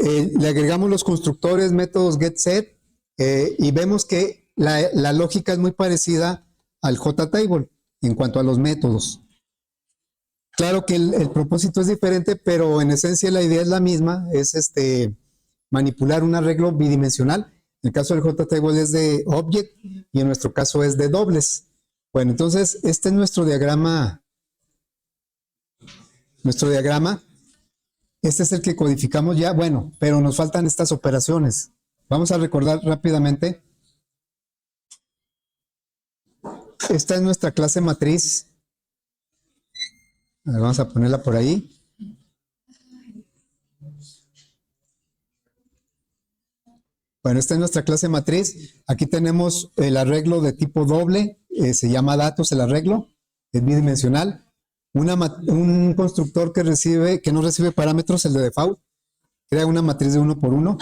Le agregamos los constructores, métodos getSet, y vemos que la lógica es muy parecida al JTable en cuanto a los métodos. Claro que el propósito es diferente, pero en esencia la idea es la misma, es manipular un arreglo bidimensional. En el caso del JTable es de object y en nuestro caso es de dobles. Bueno, entonces este es nuestro diagrama. Este es el que codificamos ya, bueno, pero nos faltan estas operaciones. Vamos a recordar rápidamente. Esta es nuestra clase matriz. A ver, vamos a ponerla por ahí. Bueno, esta es nuestra clase matriz. Aquí tenemos el arreglo de tipo doble, se llama datos el arreglo, es bidimensional. Un constructor que no recibe parámetros, el de default, crea una matriz de 1 por 1.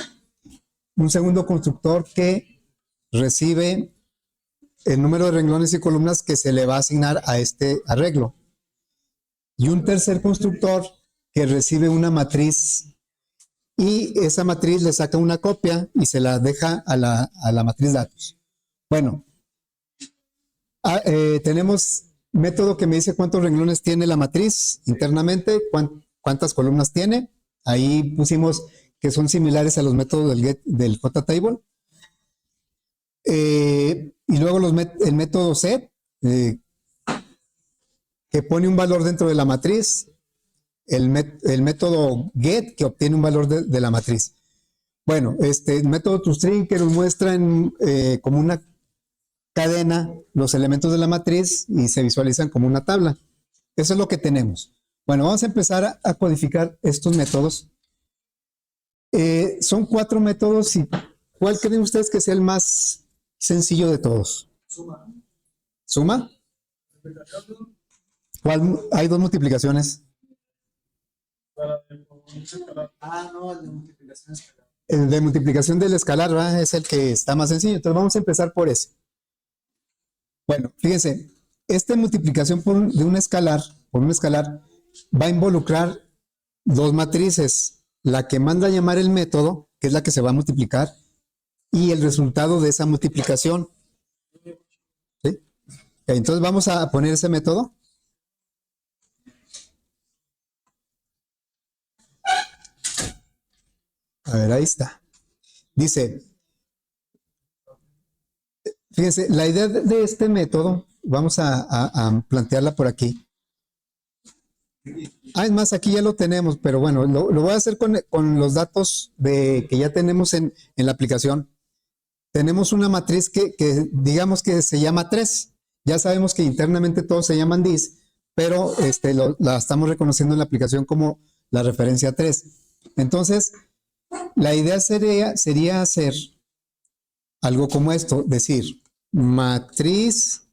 Un segundo constructor que recibe el número de renglones y columnas que se le va a asignar a este arreglo. Y un tercer constructor que recibe una matriz y esa matriz le saca una copia y se la deja a la matriz datos. Bueno, tenemos método que me dice cuántos renglones tiene la matriz internamente, cuántas columnas tiene. Ahí pusimos que son similares a los métodos del JTable. Y luego el método set, que pone un valor dentro de la matriz. El método get, que obtiene un valor de la matriz. Bueno, el método toString, que nos muestra como una cadena los elementos de la matriz y se visualizan como una tabla. Eso es lo que tenemos. Bueno, vamos a empezar a codificar estos métodos. Son 4 métodos y ¿cuál creen ustedes que sea el más sencillo de todos? ¿Suma? ¿Cuál? Hay 2 multiplicaciones. No, el de multiplicación escalar. El de multiplicación del escalar, ¿verdad? Es el que está más sencillo. Entonces vamos a empezar por ese. Bueno, fíjense, esta multiplicación por un escalar va a involucrar 2 matrices. La que manda a llamar el método, que es la que se va a multiplicar, y el resultado de esa multiplicación. ¿Sí? Entonces vamos a poner ese método. A ver, ahí está. Dice, fíjense, la idea de este método, vamos a plantearla por aquí. Es más, aquí ya lo tenemos, pero bueno, lo voy a hacer con los datos que ya tenemos en la aplicación. Tenemos una matriz que digamos que se llama 3. Ya sabemos que internamente todos se llaman dis, pero la estamos reconociendo en la aplicación como la referencia 3. Entonces, la idea sería hacer algo como esto, decir, matriz.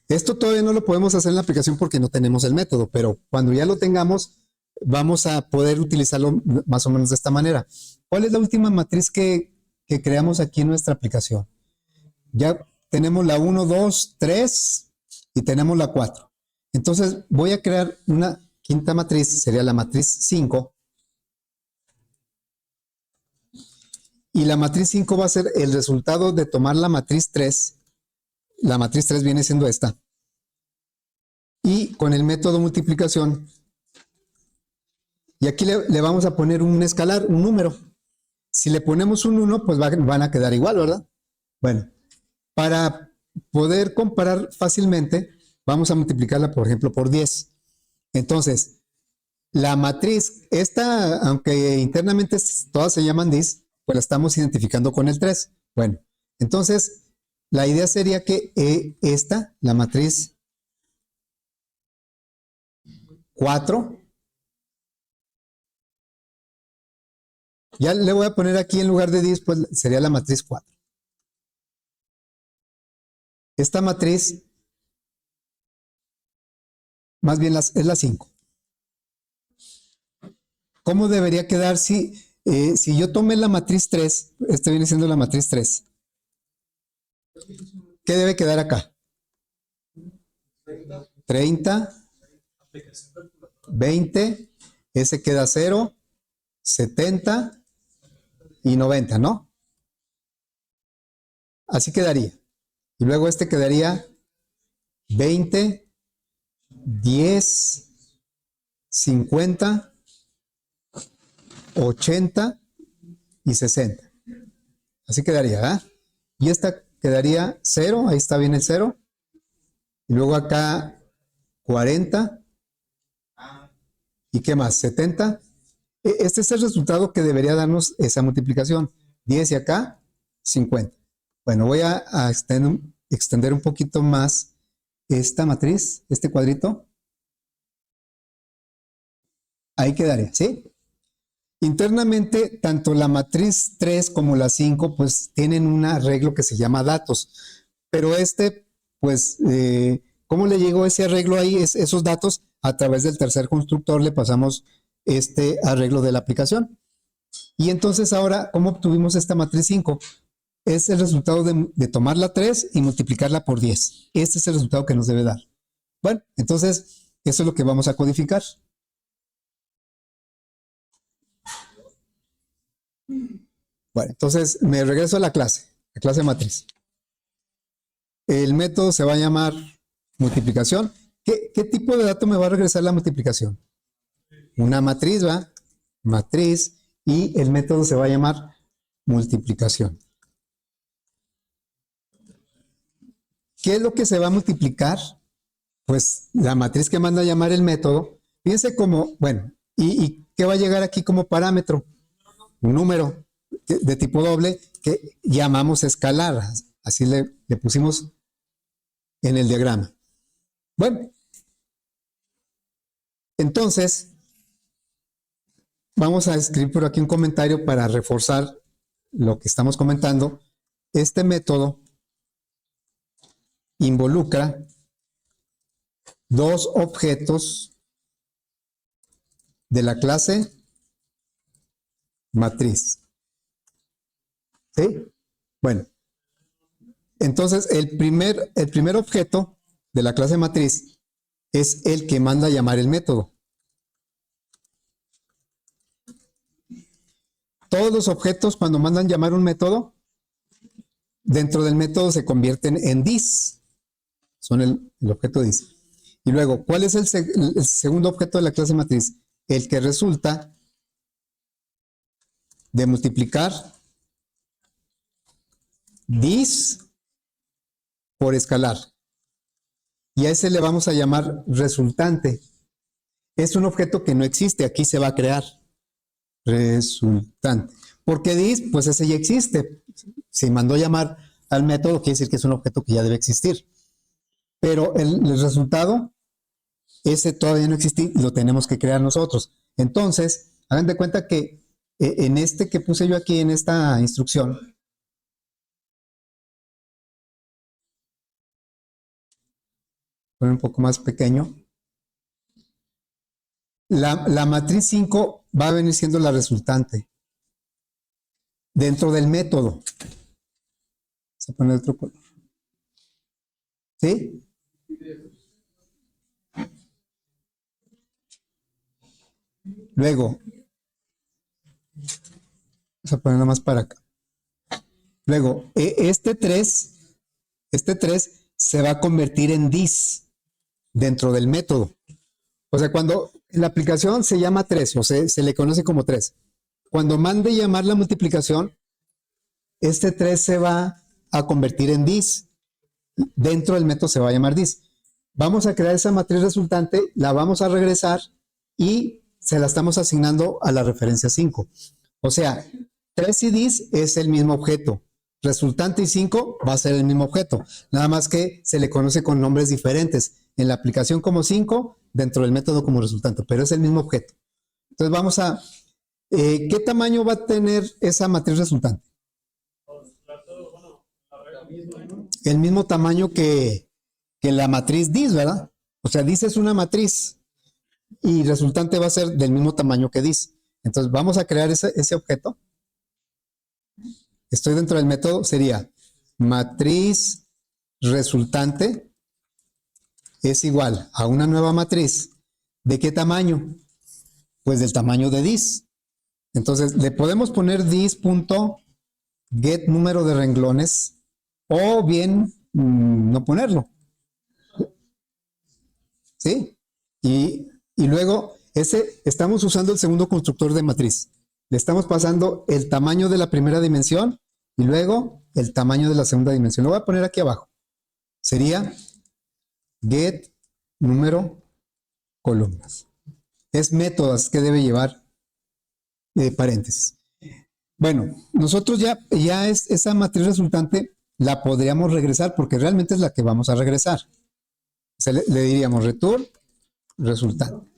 Esto todavía no lo podemos hacer en la aplicación porque no tenemos el método, pero cuando ya lo tengamos, vamos a poder utilizarlo más o menos de esta manera. ¿Cuál es la última matriz que creamos aquí en nuestra aplicación? Ya tenemos la 1, 2, 3 y tenemos la 4. Entonces voy a crear una quinta matriz, sería la matriz 5. Y la matriz 5 va a ser el resultado de tomar la matriz 3. La matriz 3 viene siendo esta. Y con el método multiplicación. Y aquí le vamos a poner un escalar, un número. Si le ponemos un 1, pues van a quedar igual, ¿verdad? Bueno, para poder comparar fácilmente, vamos a multiplicarla, por ejemplo, por 10. Entonces, la matriz, esta, aunque internamente todas se llaman dis, pues la estamos identificando con el 3. Bueno, entonces, la idea sería que esta, la matriz 4, ya le voy a poner aquí en lugar de 10, pues sería la matriz 4. Esta matriz, más bien es la 5. ¿Cómo debería quedar si yo tomé la matriz 3? Esta viene siendo la matriz 3. ¿Qué debe quedar acá? 30, 20, ese queda 0, 70 y 90, ¿no? Así quedaría. Y luego este quedaría 20, 10, 50, 80 y 60. Así quedaría, ¿verdad? Y esta quedaría 0, ahí está bien el 0. Y luego acá 40. ¿Y qué más? 70. Este es el resultado que debería darnos esa multiplicación. 10 y acá 50. Bueno, voy a extender un poquito más esta matriz, este cuadrito. Ahí quedaría, ¿sí? Internamente, tanto la matriz 3 como la 5, pues tienen un arreglo que se llama datos. Pero pues, ¿cómo le llegó ese arreglo ahí? Esos datos, a través del tercer constructor le pasamos este arreglo de la aplicación. Y entonces ahora, ¿cómo obtuvimos esta matriz 5? Es el resultado de tomar la 3 y multiplicarla por 10. Este es el resultado que nos debe dar. Bueno, entonces, eso es lo que vamos a codificar. Bueno, entonces me regreso a la clase matriz. El método se va a llamar multiplicación. ¿Qué tipo de dato me va a regresar la multiplicación? Una matriz, ¿va? Matriz, y el método se va a llamar multiplicación. ¿Qué es lo que se va a multiplicar? Pues la matriz que manda a llamar el método. Fíjense como, bueno, ¿y qué va a llegar aquí como parámetro? Un número de tipo doble que llamamos escalar. Así le pusimos en el diagrama. Bueno, entonces vamos a escribir por aquí un comentario para reforzar lo que estamos comentando. Este método involucra dos objetos de la clase matriz. ¿Sí? Bueno, entonces el primer objeto de la clase matriz es el que manda a llamar el método. Todos los objetos, cuando mandan llamar un método, dentro del método se convierten en dis. Son el objeto dis. Y luego, ¿cuál es el segundo objeto de la clase matriz? El que resulta de multiplicar dis por escalar. Y a ese le vamos a llamar resultante. Es un objeto que no existe, aquí se va a crear. Resultante. Porque dis, pues ese ya existe. Si mandó llamar al método, quiere decir que es un objeto que ya debe existir. Pero el resultado, ese todavía no existe y lo tenemos que crear nosotros. Entonces, hagan de cuenta que en este que puse yo aquí, en esta instrucción, poner un poco más pequeño, la matriz 5 va a venir siendo la resultante dentro del método. Vamos a poner otro color. ¿Sí? Luego, vamos a ponerlo más para acá. Luego, este 3 se va a convertir en dis dentro del método. O sea, cuando la aplicación se llama 3, o sea, se le conoce como 3. Cuando mande llamar la multiplicación, este 3 se va a convertir en dis. Dentro del método se va a llamar dis. Vamos a crear esa matriz resultante, la vamos a regresar y se la estamos asignando a la referencia 5. O sea, 3 y dis es el mismo objeto. Resultante y 5 va a ser el mismo objeto. Nada más que se le conoce con nombres diferentes. En la aplicación como 5, dentro del método como resultante, pero es el mismo objeto. Entonces vamos a... ¿qué tamaño va a tener esa matriz resultante? El mismo tamaño que la matriz dis, ¿verdad? O sea, dis es una matriz y resultante va a ser del mismo tamaño que dis. Entonces vamos a crear ese objeto. Estoy dentro del método, sería matriz resultante es igual a una nueva matriz. ¿De qué tamaño? Pues del tamaño de dis. Entonces, le podemos poner dis.get número de renglones o bien no ponerlo. ¿Sí? Y luego, estamos usando el segundo constructor de matriz. Le estamos pasando el tamaño de la primera dimensión y luego el tamaño de la segunda dimensión. Lo voy a poner aquí abajo. Sería get número columnas. Es métodos que debe llevar paréntesis. Bueno, nosotros ya esa matriz resultante la podríamos regresar porque realmente es la que vamos a regresar. O sea, le diríamos return resultante.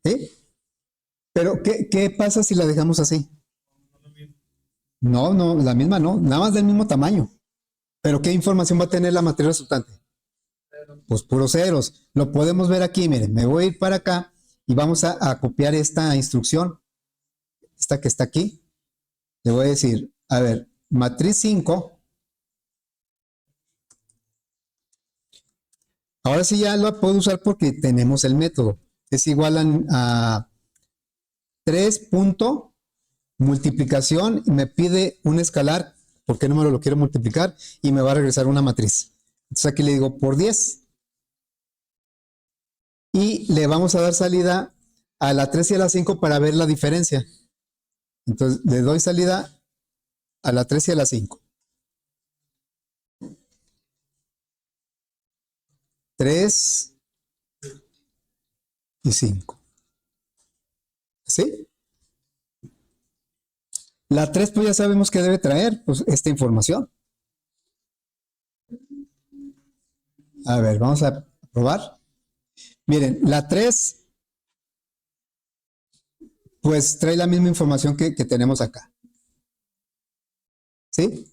¿Sí? Pero, ¿qué pasa si la dejamos así? No, la misma no, nada más del mismo tamaño. Pero, ¿qué información va a tener la matriz resultante? Pues puros ceros. Lo podemos ver aquí, miren, me voy a ir para acá y vamos a copiar esta instrucción, esta que está aquí. Le voy a decir, a ver, matriz 5. Ahora sí ya lo puedo usar porque tenemos el método. Es igual a 3 punto multiplicación y me pide un escalar, ¿por qué número lo quiero multiplicar? Y me va a regresar una matriz. Entonces aquí le digo por 10. Y le vamos a dar salida a la 3 y a la 5 para ver la diferencia. Entonces le doy salida a la 3 y a la 5. 3 y 5. ¿Sí? La 3 pues ya sabemos que debe traer pues, esta información. A ver, vamos a probar. Miren, la 3 pues trae la misma información que tenemos acá. ¿Sí?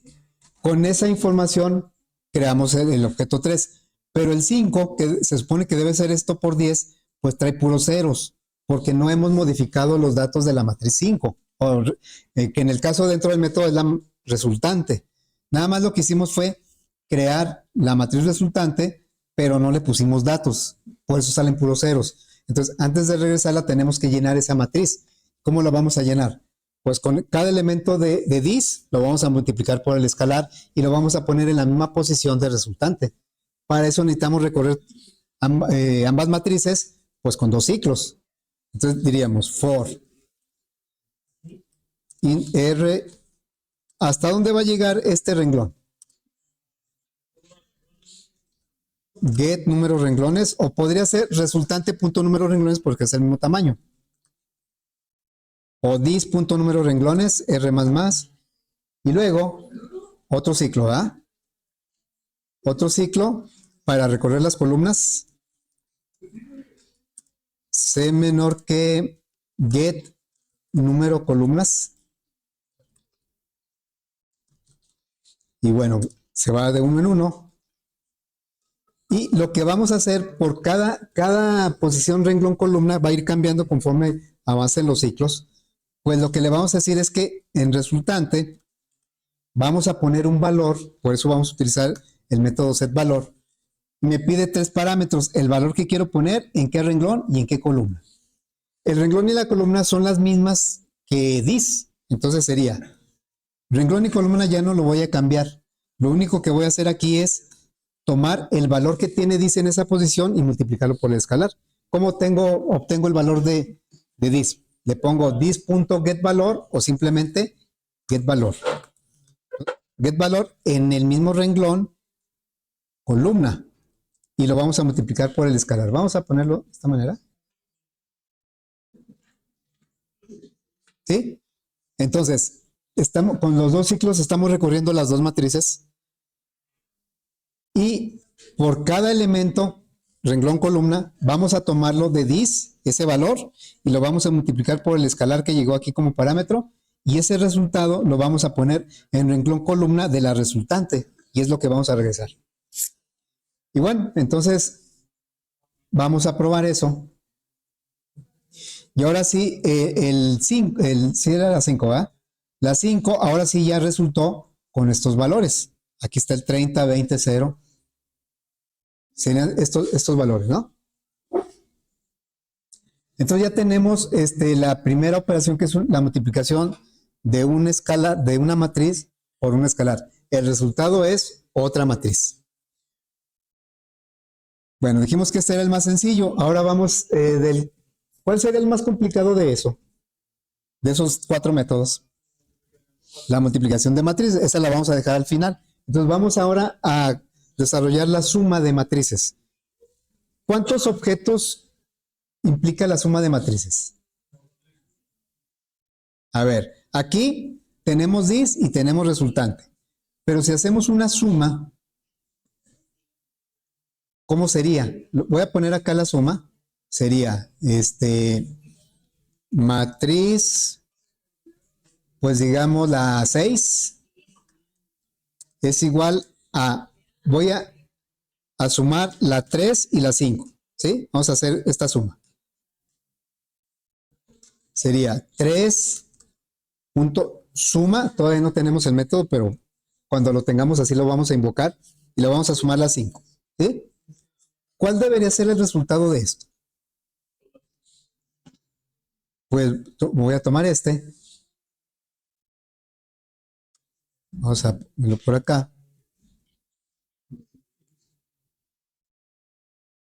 Con esa información creamos el objeto 3. Pero el 5, que se supone que debe ser esto por 10, pues trae puros ceros, porque no hemos modificado los datos de la matriz 5, que en el caso dentro del método es la resultante. Nada más lo que hicimos fue crear la matriz resultante, pero no le pusimos datos, por eso salen puros ceros. Entonces, antes de regresarla tenemos que llenar esa matriz. ¿Cómo la vamos a llenar? Pues con cada elemento de dis lo vamos a multiplicar por el escalar y lo vamos a poner en la misma posición de resultante. Para eso necesitamos recorrer ambas matrices pues con 2 ciclos. Entonces diríamos for in R. ¿Hasta dónde va a llegar este renglón? Get número renglones, o podría ser resultante punto número renglones porque es el mismo tamaño. O dis punto número renglones, R más. Y luego otro ciclo, ¿verdad? Otro ciclo para recorrer las columnas. C menor que get número columnas. Y bueno, se va de uno en uno. Y lo que vamos a hacer por cada posición renglón columna va a ir cambiando conforme avancen los ciclos. Pues lo que le vamos a decir es que en resultante vamos a poner un valor, por eso vamos a utilizar el método setValor. Me pide 3 parámetros, el valor que quiero poner, en qué renglón y en qué columna. El renglón y la columna son las mismas que dis, entonces sería renglón y columna ya no lo voy a cambiar. Lo único que voy a hacer aquí es tomar el valor que tiene dis en esa posición y multiplicarlo por el escalar. ¿Cómo obtengo el valor de dis? Le pongo dis.getValor o simplemente getValor. GetValor en el mismo renglón columna y lo vamos a multiplicar por el escalar. Vamos a ponerlo de esta manera. ¿Sí? Entonces, con los 2 ciclos estamos recorriendo las 2 matrices y por cada elemento, renglón columna, vamos a tomarlo de dis, ese valor, y lo vamos a multiplicar por el escalar que llegó aquí como parámetro, y ese resultado lo vamos a poner en renglón columna de la resultante, y es lo que vamos a regresar. Y bueno, entonces vamos a probar eso. Y ahora sí, sí era la 5, ¿verdad? La 5 ahora sí ya resultó con estos valores. Aquí está el 30, 20, 0. Serían estos valores, ¿no? Entonces ya tenemos la primera operación, que es la multiplicación de una escalar, de una matriz por una escalar. El resultado es otra matriz. Bueno, dijimos que este era el más sencillo. Ahora vamos ¿cuál sería el más complicado de eso? De esos 4 métodos. La multiplicación de matrices, esa la vamos a dejar al final. Entonces vamos ahora a desarrollar la suma de matrices. ¿Cuántos objetos implica la suma de matrices? A ver, aquí tenemos dis y tenemos resultante. Pero si hacemos una suma, ¿cómo sería? Voy a poner acá la suma. Sería matriz, pues digamos la 6 es igual a, voy a sumar la 3 y la 5, ¿sí? Vamos a hacer esta suma. Sería 3 punto suma, todavía no tenemos el método, pero cuando lo tengamos así lo vamos a invocar y le vamos a sumar las 5, ¿sí? ¿Cuál debería ser el resultado de esto? Pues voy a tomar vamos a ponerlo por acá,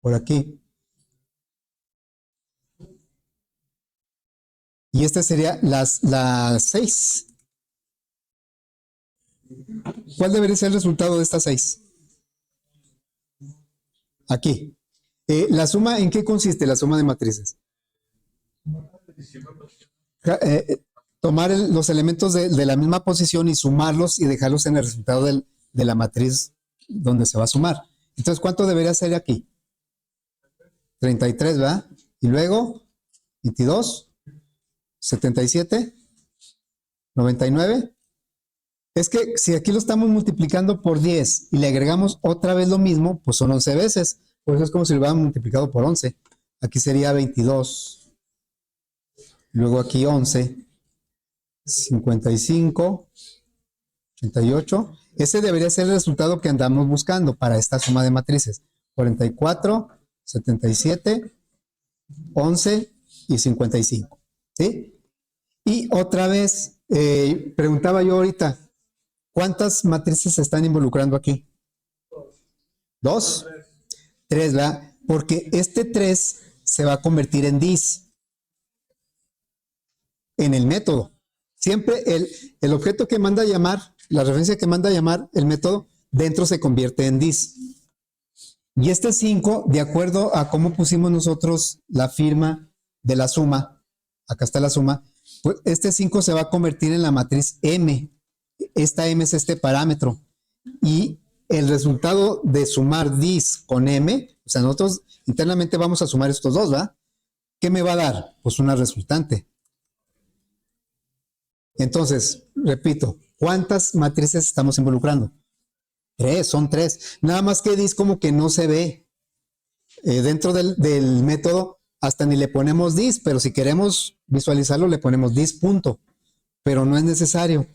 por aquí, y este sería las 6. ¿Cuál debería ser el resultado de estas 6? Aquí. ¿La suma en qué consiste la suma de matrices? Tomar los elementos de la misma posición y sumarlos y dejarlos en el resultado de la matriz donde se va a sumar. Entonces, ¿cuánto debería ser aquí? 33, ¿verdad? Y luego, 22, 77, 99. Es que si aquí lo estamos multiplicando por 10 y le agregamos otra vez lo mismo, pues son 11 veces. Por eso es como si lo hubiéramos multiplicado por 11. Aquí sería 22. Luego aquí 11. 55. 88. Ese debería ser el resultado que andamos buscando para esta suma de matrices. 44, 77, 11 y 55. ¿Sí? Y otra vez, preguntaba yo ahorita, ¿cuántas matrices se están involucrando aquí? ¿2? 3, ¿verdad? Porque este 3 se va a convertir en dis en el método. Siempre el objeto que manda a llamar, la referencia que manda a llamar el método, dentro se convierte en dis. Y este 5, de acuerdo a cómo pusimos nosotros la firma de la suma, acá está la suma, pues este 5 se va a convertir en la matriz M. Esta M es este parámetro. Y el resultado de sumar dis con M, o sea, nosotros internamente vamos a sumar estos dos, ¿verdad? ¿Qué me va a dar? Pues una resultante. Entonces, repito, ¿cuántas matrices estamos involucrando? 3, son 3. Nada más que dis como que no se ve. Dentro del método hasta ni le ponemos dis, pero si queremos visualizarlo le ponemos dis punto, pero no es necesario,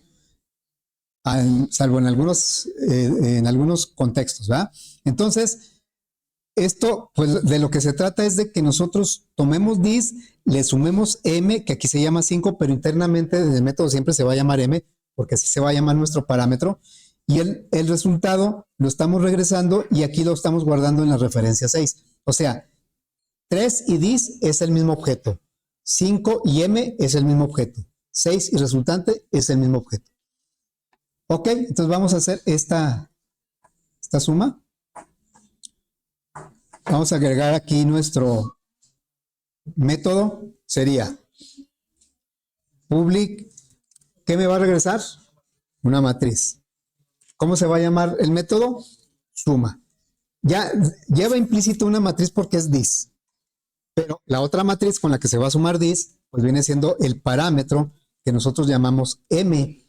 salvo en algunos contextos, ¿verdad? Entonces, esto, pues de lo que se trata es de que nosotros tomemos dis, le sumemos m, que aquí se llama 5, pero internamente desde el método siempre se va a llamar m, porque así se va a llamar nuestro parámetro, y el resultado lo estamos regresando y aquí lo estamos guardando en la referencia 6. O sea, 3 y dis es el mismo objeto, 5 y m es el mismo objeto, 6 y resultante es el mismo objeto. Ok, entonces vamos a hacer esta suma. Vamos a agregar aquí nuestro método, sería public, ¿qué me va a regresar? Una matriz. ¿Cómo se va a llamar el método? Suma. Ya lleva implícito una matriz porque es dis, pero la otra matriz con la que se va a sumar dis, pues viene siendo el parámetro que nosotros llamamos m.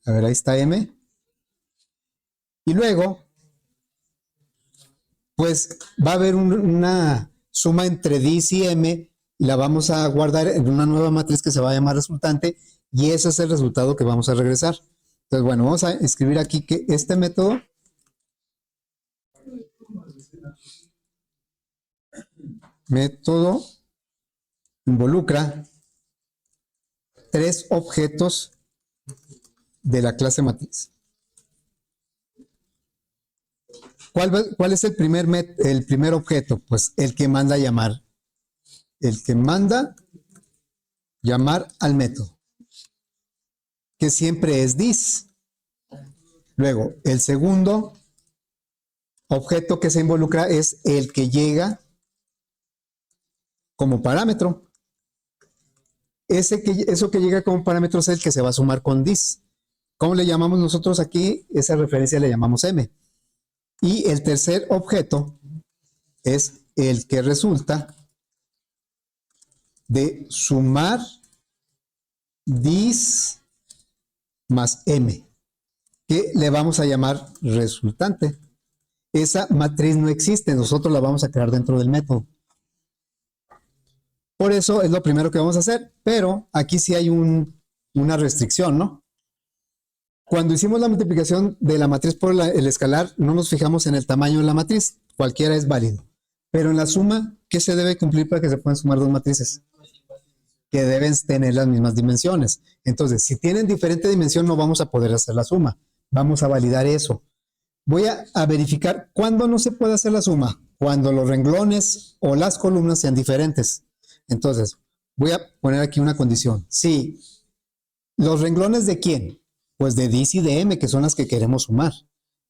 A ver, ahí está m. Y luego, pues va a haber una suma entre dis y m, y la vamos a guardar en una nueva matriz que se va a llamar resultante, y ese es el resultado que vamos a regresar. Entonces, bueno, vamos a escribir aquí que este método Método involucra tres objetos de la clase matriz. ¿Cuál es el primer objeto? Pues el que manda a llamar. El que manda llamar al método, que siempre es this. Luego, el segundo objeto que se involucra es el que llega como parámetro. Eso que llega como parámetro es el que se va a sumar con this. ¿Cómo le llamamos nosotros aquí? Esa referencia le llamamos m. Y el tercer objeto es el que resulta de sumar this más m, que le vamos a llamar resultante. Esa matriz no existe, nosotros la vamos a crear dentro del método. Por eso es lo primero que vamos a hacer, pero aquí sí hay una restricción, ¿no? Cuando hicimos la multiplicación de la matriz por el escalar, no nos fijamos en el tamaño de la matriz, cualquiera es válido. Pero en la suma, ¿qué se debe cumplir para que se puedan sumar dos matrices? Que deben tener las mismas dimensiones. Entonces, si tienen diferente dimensión, no vamos a poder hacer la suma. Vamos a validar eso. Voy a verificar cuándo no se puede hacer la suma. Cuando los renglones o las columnas sean diferentes. Entonces, voy a poner aquí una condición. Si los renglones de quién, pues de this y de m, que son las que queremos sumar.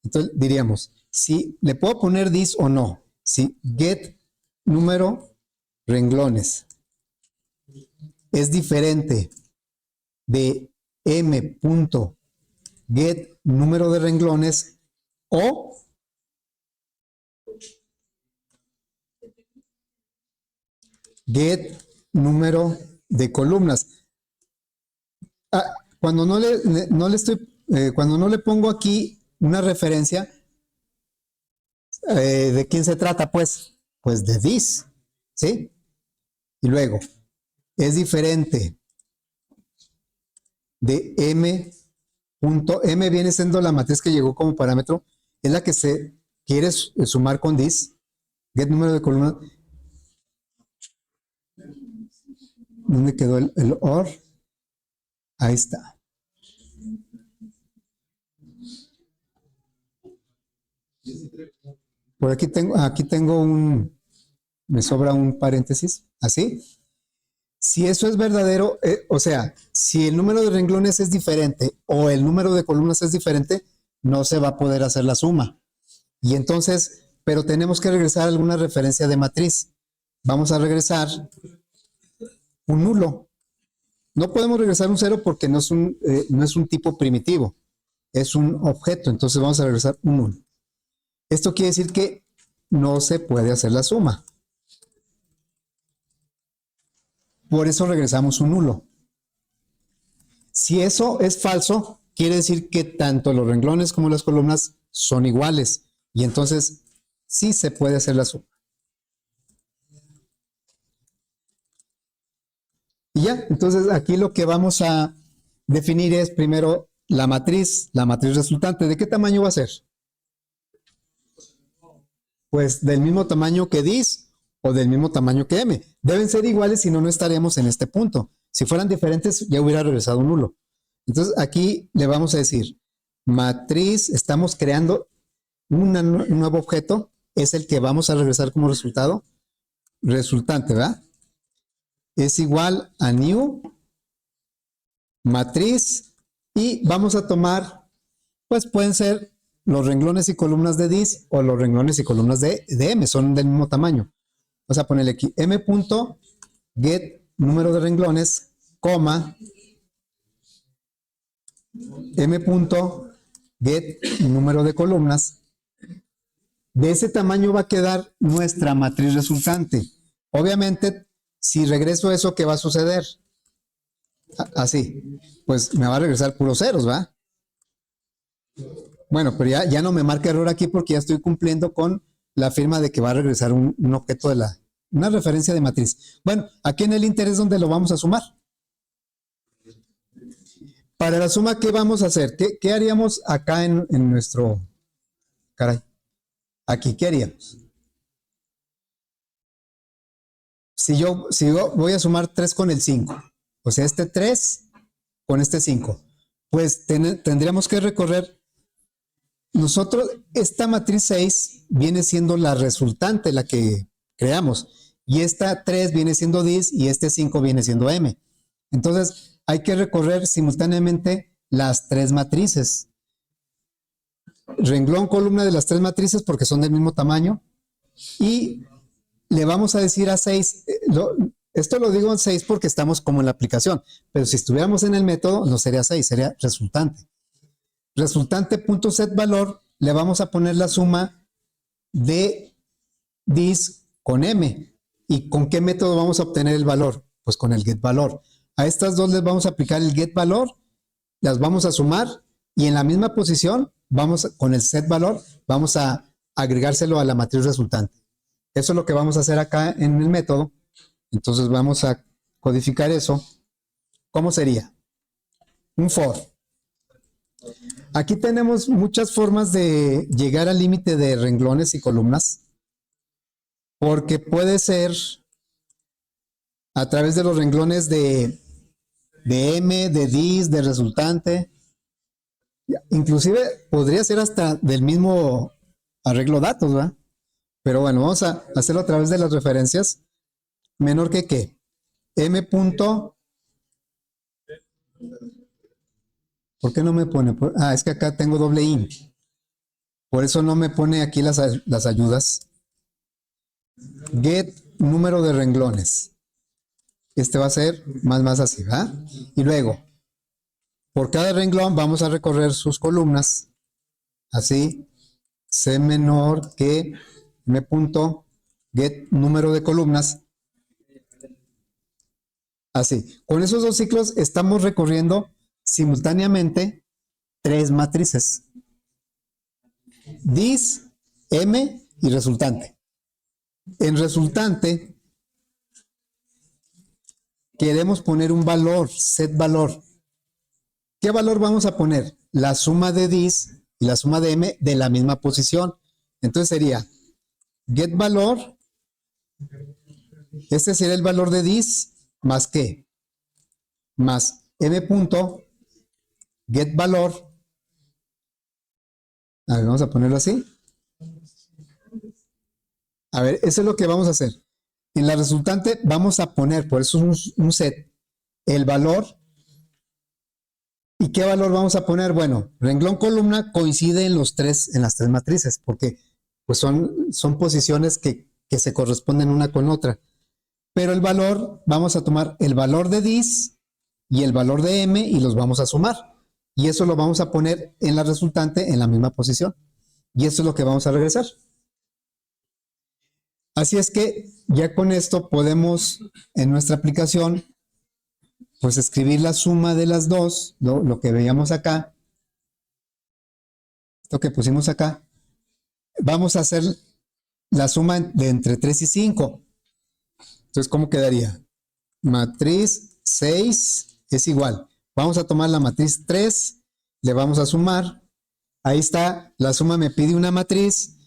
Entonces diríamos, si le puedo poner this o no. Si get número renglones es diferente de m.get número de renglones o get número de columnas. Cuando no le pongo aquí una referencia, ¿de quién se trata? Pues de this, ¿sí? Y luego, es diferente de m. M viene siendo la matriz que llegó como parámetro, es la que se quiere sumar con this, get número de columnas. ¿Dónde quedó el OR? Ahí está. Por aquí tengo me sobra un paréntesis, así. Si eso es verdadero, o sea, si el número de renglones es diferente o el número de columnas es diferente, no se va a poder hacer la suma. Y entonces, pero tenemos que regresar a alguna referencia de matriz. Vamos a regresar un nulo. No podemos regresar un cero porque no es un tipo primitivo, es un objeto, entonces vamos a regresar un nulo. Esto quiere decir que no se puede hacer la suma. Por eso regresamos un nulo. Si eso es falso, quiere decir que tanto los renglones como las columnas son iguales. Y entonces sí se puede hacer la suma. Y ya, entonces aquí lo que vamos a definir es primero la matriz resultante. ¿De qué tamaño va a ser? Pues del mismo tamaño que this o del mismo tamaño que m. Deben ser iguales, si no, no estaríamos en este punto. Si fueran diferentes, ya hubiera regresado un nulo. Entonces aquí le vamos a decir matriz, estamos creando un nuevo objeto, es el que vamos a regresar como resultado. Resultante, ¿verdad? Es igual a new matriz y vamos a tomar, pues pueden ser los renglones y columnas de this o los renglones y columnas de m, son del mismo tamaño. Vamos a ponerle aquí m.get número de renglones, coma, m.get número de columnas. De ese tamaño va a quedar nuestra matriz resultante. Obviamente, si regreso eso, ¿qué va a suceder? Así, pues me va a regresar puros ceros, ¿va? Bueno, pero ya no me marca error aquí porque ya estoy cumpliendo con la firma de que va a regresar un objeto de una referencia de matriz. Bueno, aquí en el interés donde lo vamos a sumar. Para la suma, ¿qué vamos a hacer? ¿Qué haríamos acá en nuestro... Caray. Aquí, ¿qué haríamos? si yo voy a sumar 3 con el 5, o sea, este 3 con este 5, pues tendríamos que recorrer. Nosotros, esta matriz 6 viene siendo la resultante, la que creamos, y esta 3 viene siendo dis y este 5 viene siendo m. Entonces, hay que recorrer simultáneamente las tres matrices. Renglón, columna de las tres matrices porque son del mismo tamaño. Y le vamos a decir a 6, esto lo digo en 6 porque estamos como en la aplicación, pero si estuviéramos en el método no sería 6, sería resultante. Resultante.setValor, le vamos a poner la suma de dis con m. ¿Y con qué método vamos a obtener el valor? Pues con el getValor. A estas dos les vamos a aplicar el getValor, las vamos a sumar y en la misma posición, con el setValor, vamos a agregárselo a la matriz resultante. Eso es lo que vamos a hacer acá en el método. Entonces vamos a codificar eso. ¿Cómo sería? Un for. Aquí tenemos muchas formas de llegar al límite de renglones y columnas, porque puede ser a través de los renglones de m, de dis, de resultante. Inclusive podría ser hasta del mismo arreglo datos, ¿verdad? Pero bueno, vamos a hacerlo a través de las referencias. Menor que ¿qué? M punto. ¿Por qué no me pone? Es que acá tengo doble in. Por eso no me pone aquí las ayudas. Get número de renglones. Este va a ser más así, ¿verdad? Y luego, por cada renglón vamos a recorrer sus columnas. Así, C menor que M punto get número de columnas. Así, con esos dos ciclos estamos recorriendo simultáneamente tres matrices. Dis, M y resultante. En resultante, queremos poner un valor, set valor. ¿Qué valor vamos a poner? La suma de dis y la suma de m de la misma posición. Entonces sería get valor, este sería el valor de dis, más qué, más m punto get valor. A ver, vamos a ponerlo así. A ver, eso es lo que vamos a hacer. En la resultante vamos a poner, por eso es un set, el valor. ¿Y qué valor vamos a poner? Bueno, renglón columna coincide en las tres matrices, porque pues son posiciones que se corresponden una con otra. Pero el valor, vamos a tomar el valor de dis y el valor de m y los vamos a sumar. Y eso lo vamos a poner en la resultante en la misma posición. Y eso es lo que vamos a regresar. Así es que ya con esto podemos en nuestra aplicación pues escribir la suma de las dos, lo que veíamos acá, esto que pusimos acá. Vamos a hacer la suma de entre 3 y 5. Entonces, ¿cómo quedaría? Matriz 6 es igual. Vamos a tomar la matriz 3, le vamos a sumar. Ahí está, la suma me pide una matriz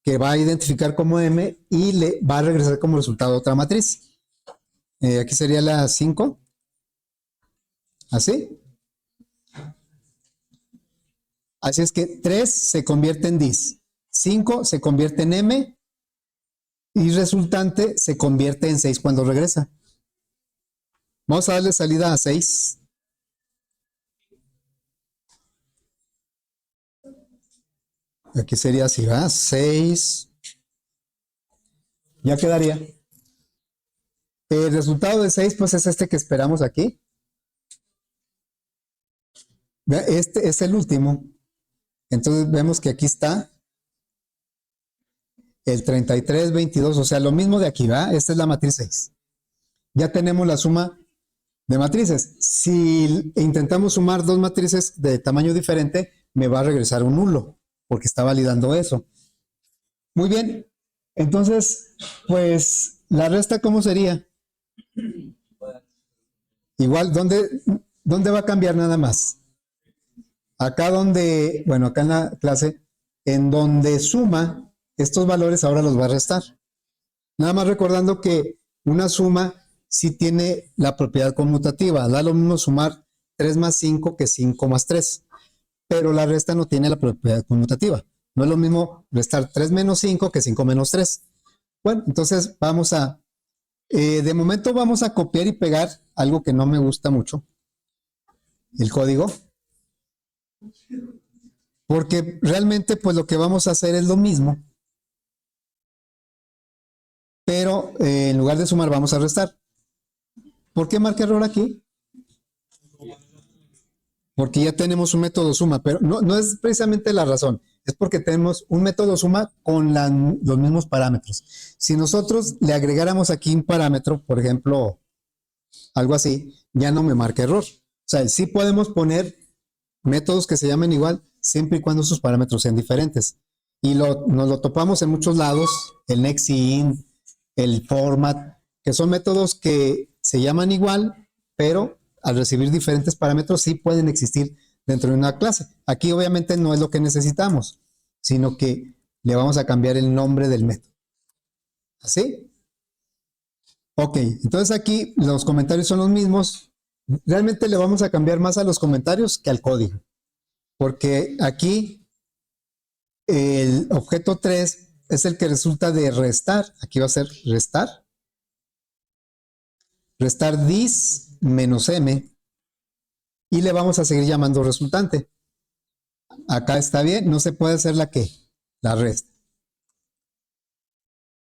que va a identificar como M y le va a regresar como resultado otra matriz. Aquí sería la 5. ¿Así? Así es que 3 se convierte en dis, 5 se convierte en m y resultante se convierte en 6 cuando regresa. Vamos a darle salida a 6. Aquí sería así, ¿va? 6. Ya quedaría. El resultado de 6 pues es este que esperamos aquí. Este es el último. Entonces vemos que aquí está el 33, 22, o sea, lo mismo de aquí, ¿va? Esta es la matriz 6. Ya tenemos la suma de matrices. Si intentamos sumar dos matrices de tamaño diferente, me va a regresar un nulo, porque está validando eso. Muy bien. Entonces, pues, la resta, ¿cómo sería? Igual, ¿dónde va a cambiar nada más? Acá donde, bueno, acá en la clase, en donde suma estos valores, ahora los va a restar. Nada más recordando que Una suma sí tiene la propiedad conmutativa. Da lo mismo sumar 3 más 5 que 5 más 3. Pero la resta no tiene la propiedad conmutativa. No es lo mismo restar 3 menos 5 que 5 menos 3. Bueno, entonces vamos a, de momento vamos a copiar y pegar algo que no me gusta mucho, el código, porque realmente pues lo que vamos a hacer es lo mismo, pero en lugar de sumar vamos a restar. ¿Por qué marca error aquí? Porque ya tenemos un método suma, pero no es precisamente la razón, es porque tenemos un método suma con los mismos parámetros. Si nosotros le agregáramos aquí un parámetro, por ejemplo, algo así, ya no me marca error. O sea, sí podemos poner métodos que se llamen igual, siempre y cuando sus parámetros sean diferentes. Y nos lo topamos en muchos lados, el nextIn, el format, que son métodos que se llaman igual, pero al recibir diferentes parámetros sí pueden existir dentro de una clase. Aquí obviamente no es lo que necesitamos, sino que le vamos a cambiar el nombre del método. ¿Así? Ok, entonces aquí los comentarios son los mismos. Realmente le vamos a cambiar más a los comentarios que al código, porque aquí el objeto 3 es el que resulta de restar. Aquí va a ser restar. Restar dis menos m. Y le vamos a seguir llamando resultante. Acá está bien, no se puede hacer la que, la resta.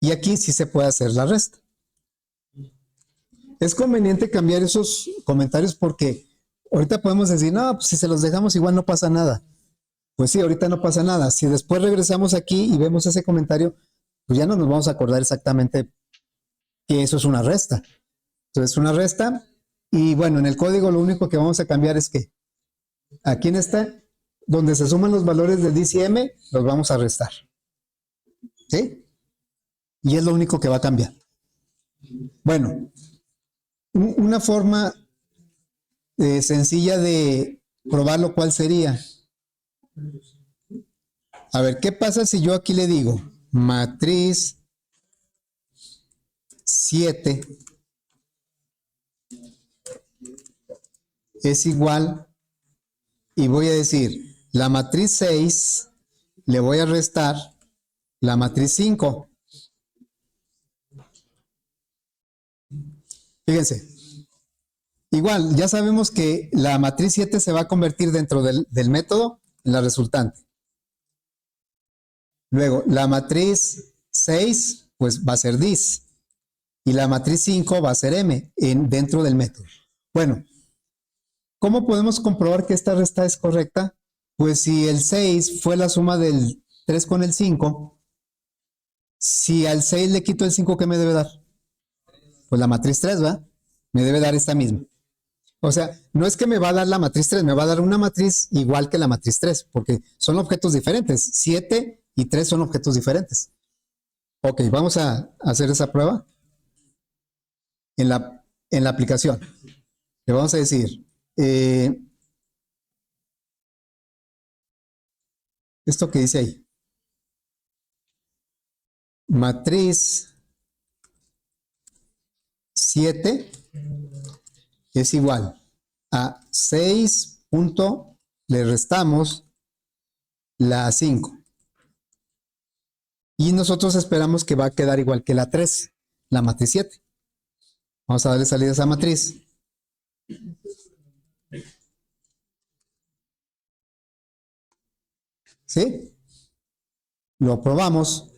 Y aquí sí se puede hacer la resta. Es conveniente cambiar esos comentarios porque ahorita podemos decir, no, pues si se los dejamos igual no pasa nada. Pues sí, ahorita no pasa nada. Si después regresamos aquí y vemos ese comentario, pues ya no nos vamos a acordar exactamente que eso es una resta. Entonces, una resta. Y bueno, en el código lo único que vamos a cambiar es que aquí en esta, donde se suman los valores del dis y m, los vamos a restar. ¿Sí? Y es lo único que va a cambiar. Bueno, una forma sencilla de probarlo, ¿cuál sería? A ver, ¿qué pasa si yo aquí le digo matriz 7 es igual, y voy a decir, la matriz 6 le voy a restar la matriz 5. Fíjense, igual, ya sabemos que la matriz 7 se va a convertir dentro del método en la resultante. Luego, la matriz 6, pues va a ser dis. Y la matriz 5 va a ser m dentro del método. Bueno, ¿cómo podemos comprobar que esta resta es correcta? Pues si el 6 fue la suma del 3 con el 5, si al 6 le quito el 5, ¿qué me debe dar? Pues la matriz 3, ¿verdad? Me debe dar esta misma. O sea, no es que me va a dar la matriz 3, me va a dar una matriz igual que la matriz 3, porque son objetos diferentes. 7 y 3 son objetos diferentes. Ok, vamos a hacer esa prueba en la aplicación. Le vamos a decir, esto que dice ahí, matriz 7 es igual a 6 punto, le restamos la 5. Y nosotros esperamos que va a quedar igual que la 3, la matriz 7. Vamos a darle salida a esa matriz. ¿Sí? Lo probamos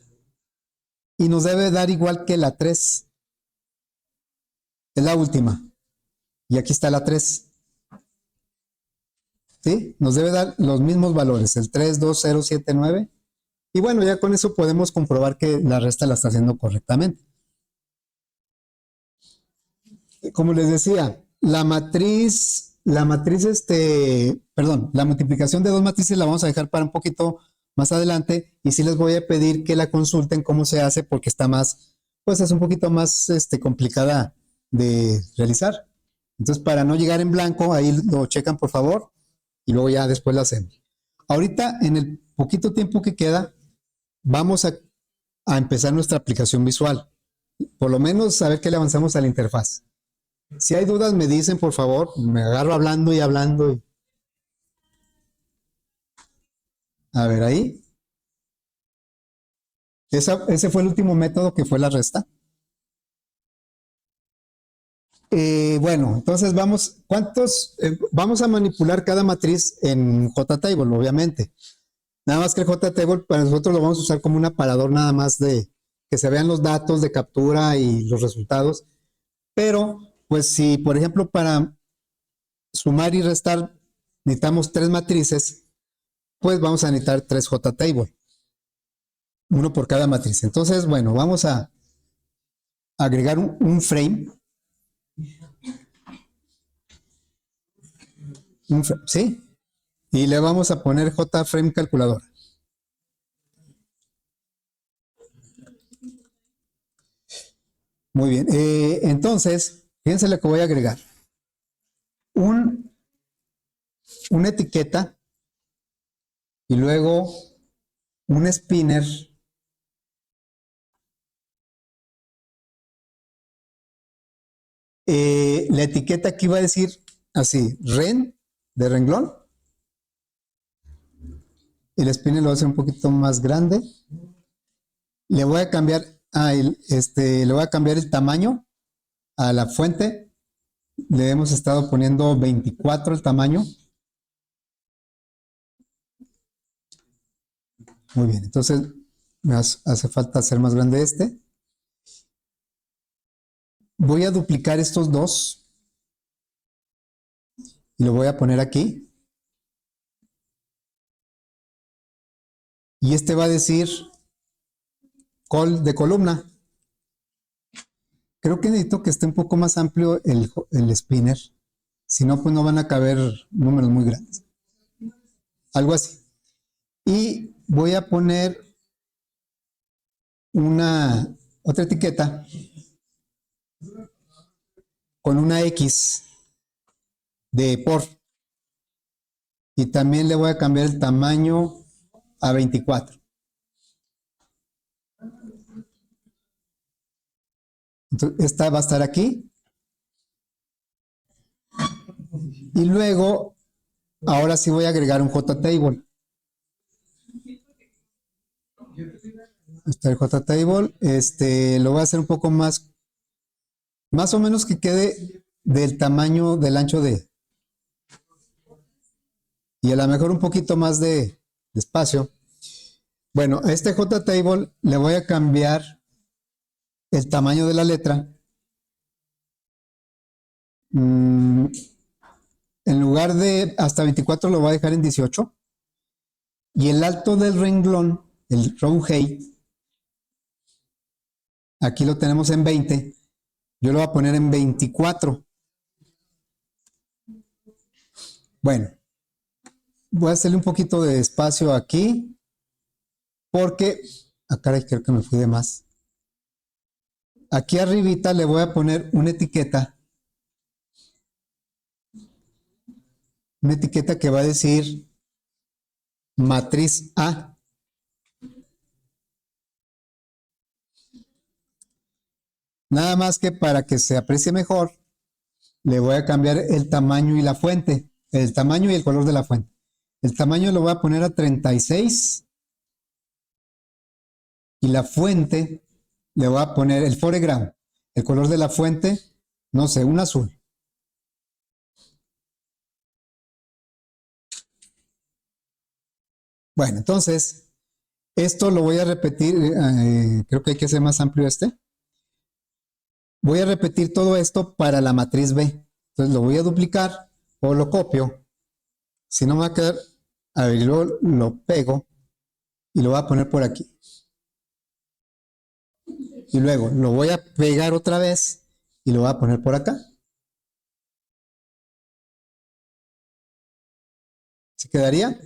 y nos debe dar igual que la 3. Es la última. Y aquí está la 3. ¿Sí? Nos debe dar los mismos valores, el 3, 2, 0, 7, 9. Y bueno, ya con eso podemos comprobar que la resta la está haciendo correctamente. Como les decía, la multiplicación de dos matrices la vamos a dejar para un poquito más adelante y sí les voy a pedir que la consulten cómo se hace porque está más, pues es un poquito más complicada de realizar. Entonces, para no llegar en blanco, ahí lo checan por favor y luego ya después lo hacemos. Ahorita, en el poquito tiempo que queda, vamos a empezar nuestra aplicación visual. Por lo menos saber que le avanzamos a la interfaz. Si hay dudas, me dicen, por favor. Me agarro hablando y hablando. A ver, ahí. Ese fue el último método que fue la resta. Bueno, entonces vamos a manipular cada matriz en JTable, obviamente. Nada más que el JTable para nosotros lo vamos a usar como un aparador nada más de que se vean los datos de captura y los resultados. Pero, pues si, por ejemplo, para sumar y restar necesitamos 3 matrices, pues vamos a necesitar 3 JTable, uno por cada matriz. Entonces, bueno, vamos a agregar un frame, ¿sí? Y le vamos a poner JFrame calculador. Muy bien. Entonces, fíjense lo que voy a agregar. Una etiqueta y luego un spinner. La etiqueta aquí va a decir así, ren, de renglón. El spinner lo voy a hacer un poquito más grande. Le voy a cambiar, le voy a cambiar el tamaño a la fuente. Le hemos estado poniendo 24 el tamaño. Muy bien, entonces me hace falta hacer más grande este. Voy a duplicar estos dos y lo voy a poner aquí. Y este va a decir call de columna. Creo que necesito que esté un poco más amplio el spinner. Si no, pues no van a caber números muy grandes. Algo así. Y voy a poner otra etiqueta con una X de por. Y también le voy a cambiar el tamaño a 24. Entonces, esta va a estar aquí. Y luego, ahora sí voy a agregar un JTable. Está el JTable. Lo voy a hacer un poco más o menos que quede del tamaño del ancho de. Y a lo mejor un poquito más de espacio. Bueno, a este JTable le voy a cambiar el tamaño de la letra. En lugar de hasta 24 lo voy a dejar en 18. Y el alto del renglón, el row height, aquí lo tenemos en 20. Yo lo voy a poner en 24. Bueno, voy a hacerle un poquito de espacio aquí porque, caray, creo que me fui de más. Aquí arribita le voy a poner una etiqueta que va a decir matriz A. Nada más que para que se aprecie mejor, le voy a cambiar el tamaño y la fuente, el tamaño y el color de la fuente. El tamaño lo voy a poner a 36 y la fuente le voy a poner el foreground. El color de la fuente, no sé, un azul. Bueno, entonces, esto lo voy a repetir, creo que hay que hacer más amplio este. Voy a repetir todo esto para la matriz B. Entonces lo voy a duplicar o lo copio. Si no me va a quedar, a ver, lo pego y lo voy a poner por aquí. Y luego lo voy a pegar otra vez y lo voy a poner por acá. ¿Se quedaría?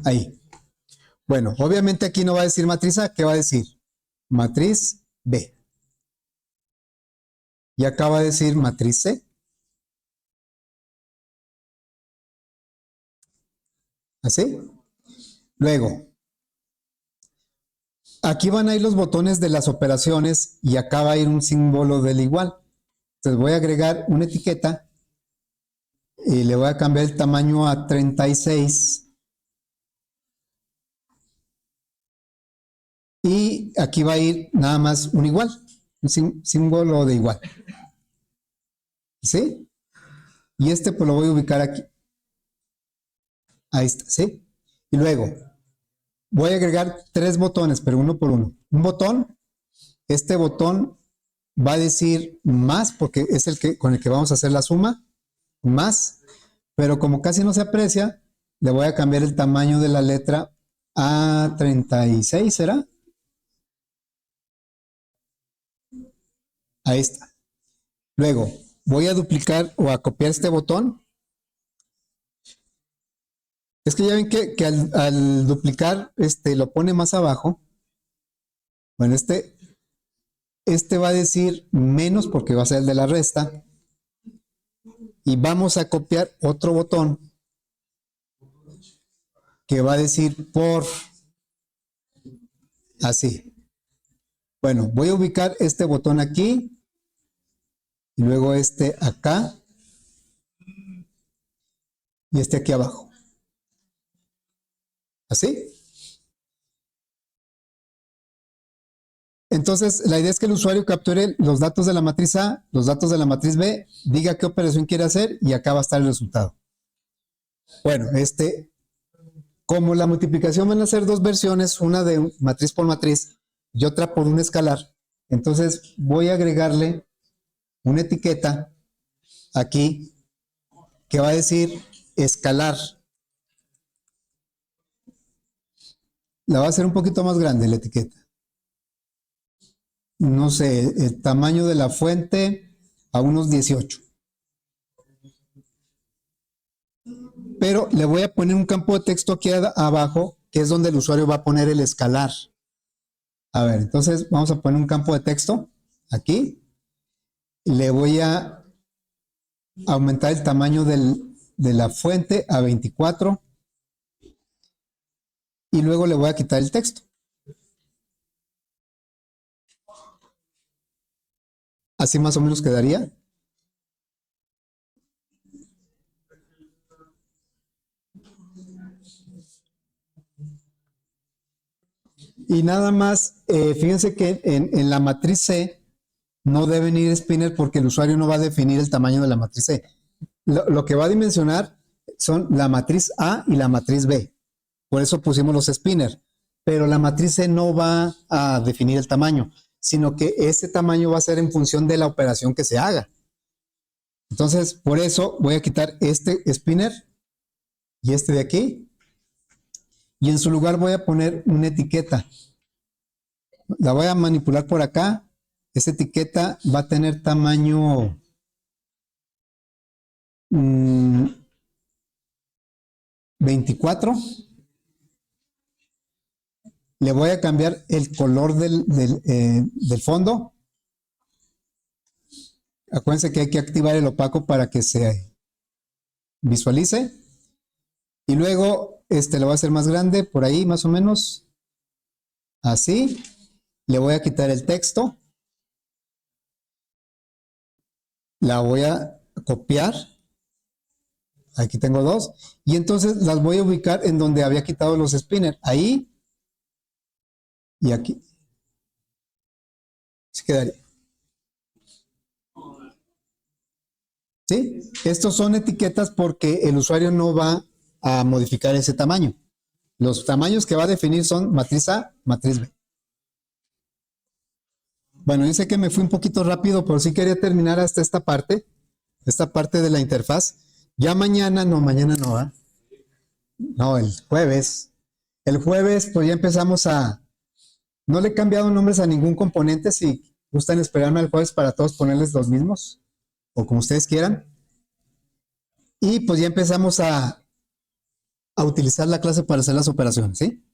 Ahí. Bueno, obviamente aquí no va a decir matriz A, ¿qué va a decir? Matriz B. Y acá va a decir matriz C. ¿Así? Luego, Aquí van a ir los botones de las operaciones y acá va a ir un símbolo del igual. Entonces voy a agregar una etiqueta y le voy a cambiar el tamaño a 36. Y aquí va a ir nada más un igual, un símbolo de igual. ¿Sí? Y este pues lo voy a ubicar aquí. Ahí está, ¿sí? Y luego voy a agregar 3 botones, pero uno por uno. Un botón, este botón va a decir más, porque es el que con el que vamos a hacer la suma, más, pero como casi no se aprecia, le voy a cambiar el tamaño de la letra a 36, ¿será? Ahí está. Luego, voy a duplicar o a copiar este botón. Es que ya ven que al duplicar, lo pone más abajo. Bueno, este va a decir menos porque va a ser el de la resta. Y vamos a copiar otro botón que va a decir por. Así. Bueno, voy a ubicar este botón aquí. Y luego este acá. Y este aquí abajo. ¿Así? Entonces, la idea es que el usuario capture los datos de la matriz A, los datos de la matriz B, diga qué operación quiere hacer y acá va a estar el resultado. Bueno, como la multiplicación van a ser 2 versiones, una de matriz por matriz y otra por un escalar, entonces voy a agregarle una etiqueta aquí que va a decir escalar. La va a hacer un poquito más grande la etiqueta. No sé, el tamaño de la fuente a unos 18. Pero le voy a poner un campo de texto aquí abajo, que es donde el usuario va a poner el escalar. A ver, entonces vamos a poner un campo de texto aquí. Le voy a aumentar el tamaño de la fuente a 24. Y luego le voy a quitar el texto. Así más o menos quedaría. Y nada más, fíjense que en la matriz C no deben ir spinner porque el usuario no va a definir el tamaño de la matriz C. Lo que va a dimensionar son la matriz A y la matriz B. Por eso pusimos los spinner. Pero la matriz C no va a definir el tamaño, sino que ese tamaño va a ser en función de la operación que se haga. Entonces, por eso voy a quitar este spinner y este de aquí. Y en su lugar voy a poner una etiqueta. La voy a manipular por acá. Esa etiqueta va a tener tamaño 24. Le voy a cambiar el color del fondo. Acuérdense que hay que activar el opaco para que se visualice. Y luego lo voy a hacer más grande, por ahí más o menos. Así. Le voy a quitar el texto. La voy a copiar. Aquí tengo 2. Y entonces las voy a ubicar en donde había quitado los spinners. Ahí y aquí. Se quedaría. ¿Sí? Estos son etiquetas porque el usuario no va a modificar ese tamaño. Los tamaños que va a definir son matriz A, matriz B. Bueno, yo sé que me fui un poquito rápido, pero sí quería terminar hasta esta parte de la interfaz. Ya mañana no, ¿eh? No, el jueves. El jueves, pues ya empezamos no le he cambiado nombres a ningún componente. Si gustan esperarme al jueves para todos ponerles los mismos, o como ustedes quieran. Y pues ya empezamos a utilizar la clase para hacer las operaciones, ¿sí?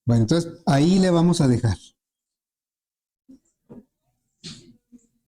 Bueno, entonces ahí le vamos a dejar.